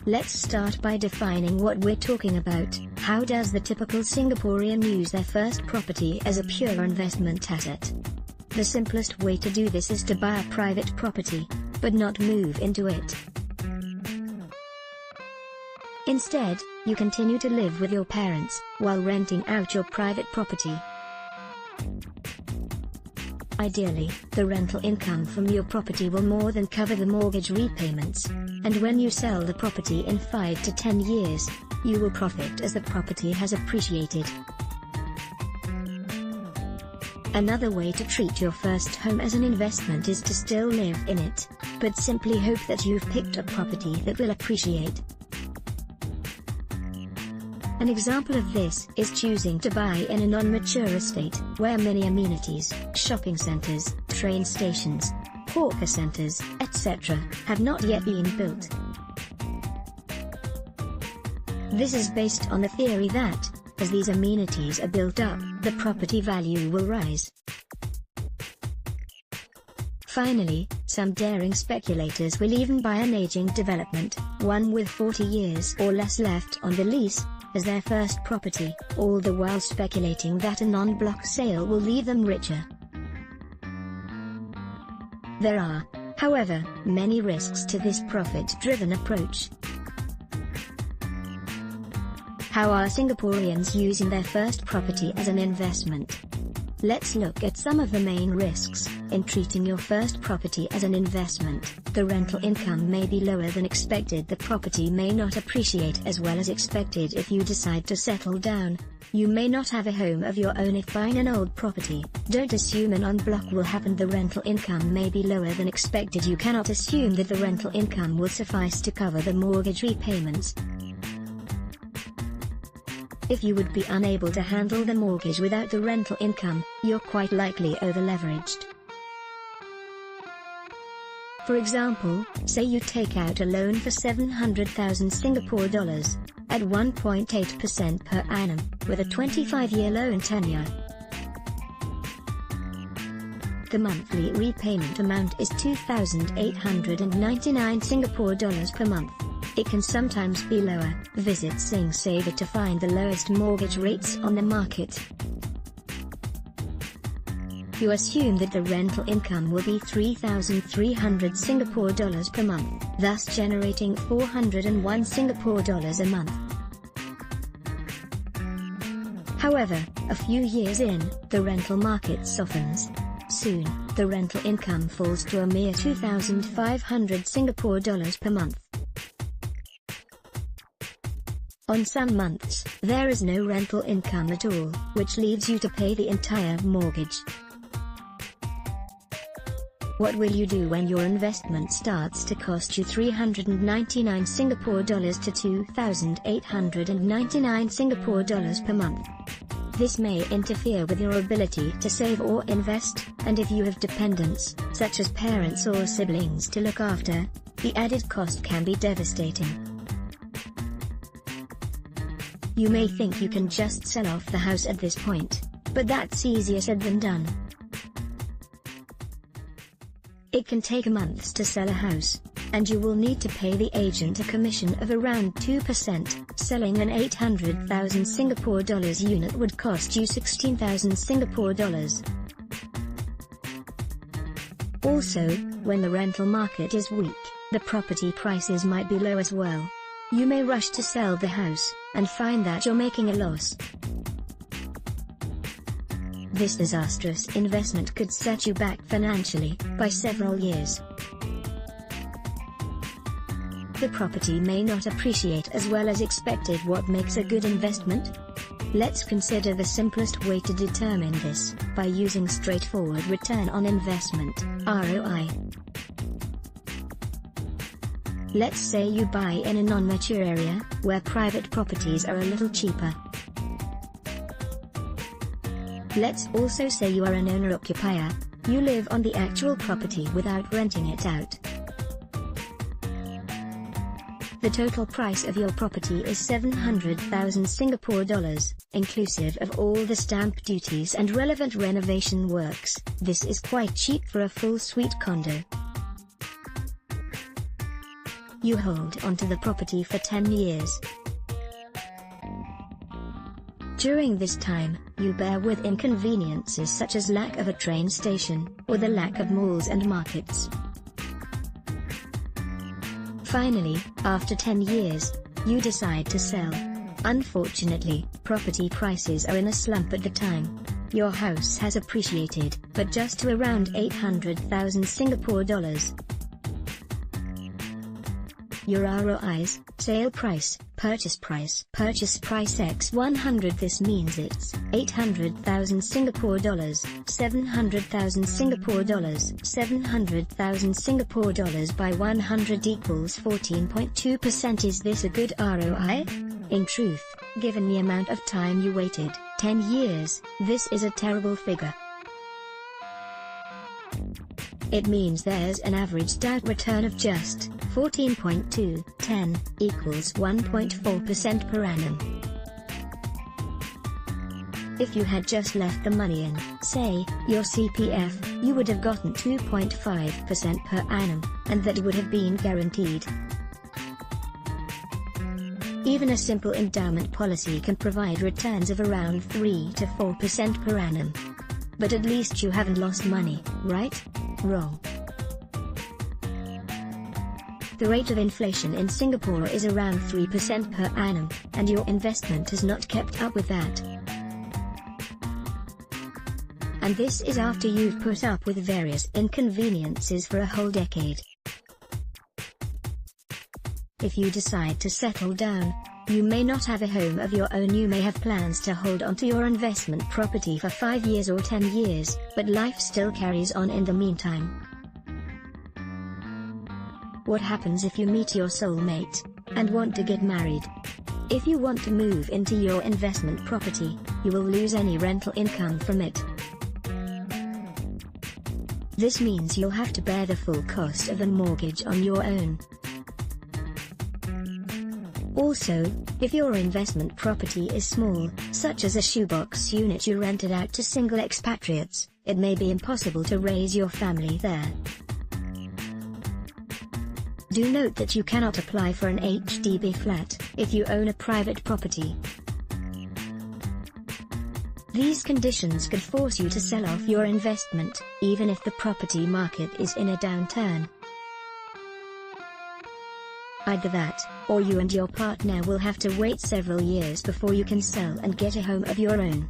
Let's start by defining what we're talking about. How does the typical Singaporean use their first property as a pure investment asset? The simplest way to do this is to buy a private property, but not move into it. Instead, you continue to live with your parents, while renting out your private property. Ideally, the rental income from your property will more than cover the mortgage repayments, and when you sell the property in 5 to 10 years, you will profit as the property has appreciated. Another way to treat your first home as an investment is to still live in it, but simply hope that you've picked a property that will appreciate. An example of this is choosing to buy in a non-mature estate, where many amenities, shopping centers, train stations, hawker centers, etc., have not yet been built. This is based on the theory that, as these amenities are built up, the property value will rise. Finally, some daring speculators will even buy an aging development, one with 40 years or less left on the lease, as their first property, all the while speculating that a non-block sale will leave them richer. There are, however, many risks to this profit-driven approach. How are Singaporeans using their first property as an investment? Let's look at some of the main risks in treating your first property as an investment. The rental income may be lower than expected. The property may not appreciate as well as expected if you decide to settle down. You may not have a home of your own if buying an old property. Don't assume an en-bloc will happen. The rental income may be lower than expected. You cannot assume that the rental income will suffice to cover the mortgage repayments. If you would be unable to handle the mortgage without the rental income, you're quite likely over-leveraged. For example, say you take out a loan for 700,000 Singapore dollars, at 1.8% per annum, with a 25-year loan tenure. The monthly repayment amount is 2,899 Singapore dollars per month. It can sometimes be lower. Visit SingSaver to find the lowest mortgage rates on the market. You assume that the rental income will be 3,300 Singapore dollars per month, thus generating 401 Singapore dollars a month. However, a few years in, the rental market softens. Soon, the rental income falls to a mere 2,500 Singapore dollars per month. On some months, there is no rental income at all, which leaves you to pay the entire mortgage. What will you do when your investment starts to cost you 399 Singapore dollars to 2,899 Singapore dollars per month? This may interfere with your ability to save or invest, and if you have dependents, such as parents or siblings to look after, the added cost can be devastating. You may think you can just sell off the house at this point, but that's easier said than done. It can take months to sell a house, and you will need to pay the agent a commission of around 2%. Selling an 800,000 Singapore dollars unit would cost you 16,000 Singapore dollars. Also, when the rental market is weak, the property prices might be low as well. You may rush to sell the house, and find that you're making a loss. This disastrous investment could set you back financially, by several years. The property may not appreciate as well as expected. What makes a good investment? Let's consider the simplest way to determine this, by using straightforward return on investment, ROI. Let's say you buy in a non-mature area, where private properties are a little cheaper. Let's also say you are an owner-occupier, you live on the actual property without renting it out. The total price of your property is 700,000 Singapore dollars, inclusive of all the stamp duties and relevant renovation works. This is quite cheap for a full suite condo. you hold onto the property for 10 years. During this time, you bear with inconveniences such as lack of a train station, or the lack of malls and markets. Finally, after 10 years, you decide to sell. Unfortunately, property prices are in a slump at the time. Your house has appreciated, but just to around 800,000 Singapore dollars. Your ROIs, sale price, purchase price x 100. This means it's 800,000 Singapore dollars, 700,000 Singapore dollars, 700,000 Singapore dollars by 100 equals 14.2%. Is this a good ROI? In truth, given the amount of time you waited, 10 years, this is a terrible figure. It means there's an averaged out return of just 14.2, 10, equals 1.4% per annum. If you had just left the money in, say, your CPF, you would have gotten 2.5% per annum, and that would have been guaranteed. Even a simple endowment policy can provide returns of around 3 to 4% per annum. But at least you haven't lost money, right? Wrong. The rate of inflation in Singapore is around 3% per annum, and your investment has not kept up with that. And this is after you've put up with various inconveniences for a whole decade. If you decide to settle down, you may not have a home of your own. You may have plans to hold onto your investment property for 5 years or 10 years, but life still carries on in the meantime. What happens if you meet your soulmate, and want to get married? If you want to move into your investment property, you will lose any rental income from it. This means you'll have to bear the full cost of a mortgage on your own. Also, if your investment property is small, such as a shoebox unit you rented out to single expatriates, it may be impossible to raise your family there. Do note that you cannot apply for an HDB flat if you own a private property. These conditions could force you to sell off your investment, even if the property market is in a downturn. Either that, or you and your partner will have to wait several years before you can sell and get a home of your own.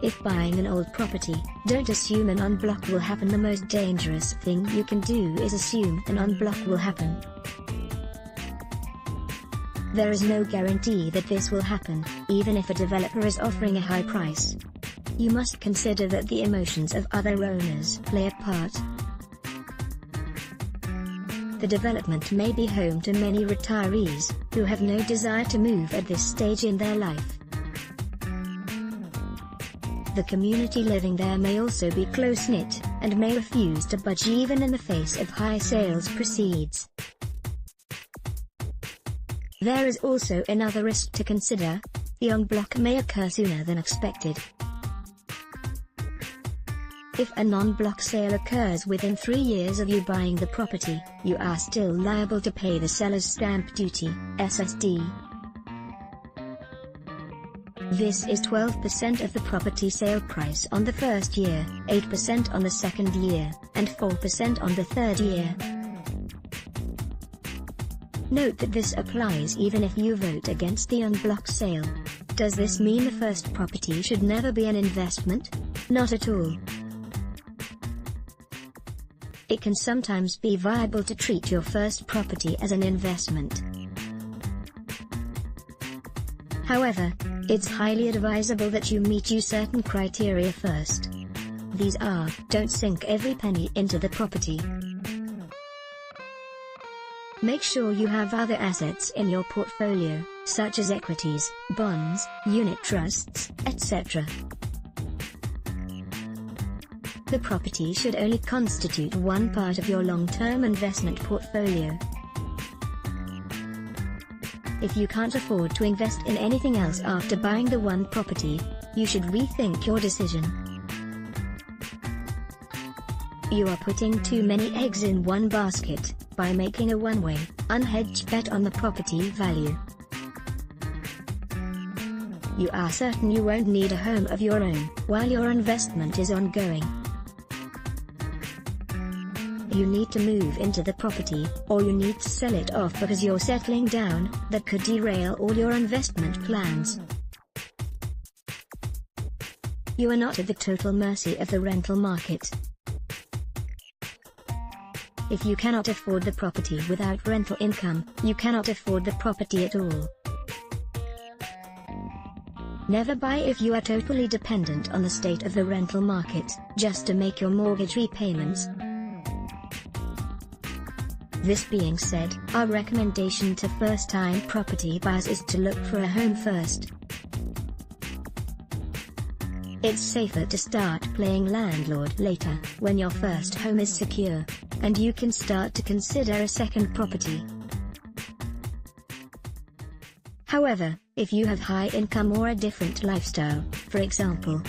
If buying an old property, don't assume an unblock will happen. The most dangerous thing you can do is assume an unblock will happen. There is no guarantee that this will happen, even if a developer is offering a high price. You must consider that the emotions of other owners play a part. The development may be home to many retirees, who have no desire to move at this stage in their life. The community living there may also be close-knit, and may refuse to budge even in the face of high sales proceeds. There is also another risk to consider: the en bloc may occur sooner than expected. If a non-block sale occurs within 3 years of you buying the property, you are still liable to pay the seller's stamp duty, SSD. This is 12% of the property sale price on the first year, 8% on the second year, and 4% on the third year. Note that this applies even if you vote against the en bloc sale. Does this mean the first property should never be an investment? Not at all. It can sometimes be viable to treat your first property as an investment. However, it's highly advisable that you meet certain criteria first. These are: don't sink every penny into the property. Make sure you have other assets in your portfolio, such as equities, bonds, unit trusts, etc. The property should only constitute one part of your long-term investment portfolio. If you can't afford to invest in anything else after buying the one property, you should rethink your decision. You are putting too many eggs in one basket by making a one-way, unhedged bet on the property value. You are certain you won't need a home of your own while your investment is ongoing. You need to move into the property, or you need to sell it off because you're settling down. That could derail all your investment plans. You are not at the total mercy of the rental market. If you cannot afford the property without rental income, you cannot afford the property at all. Never buy if you are totally dependent on the state of the rental market, just to make your mortgage repayments. This being said, our recommendation to first-time property buyers is to look for a home first. It's safer to start playing landlord later, when your first home is secure, and you can start to consider a second property. However, if you have high income or a different lifestyle, for example,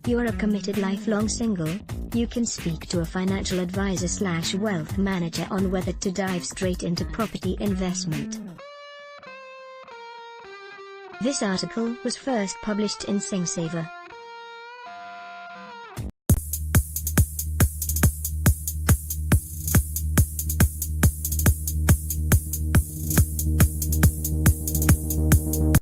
you are a committed lifelong single, you can speak to a financial advisor/wealth manager on whether to dive straight into property investment. This article was first published in SingSaver.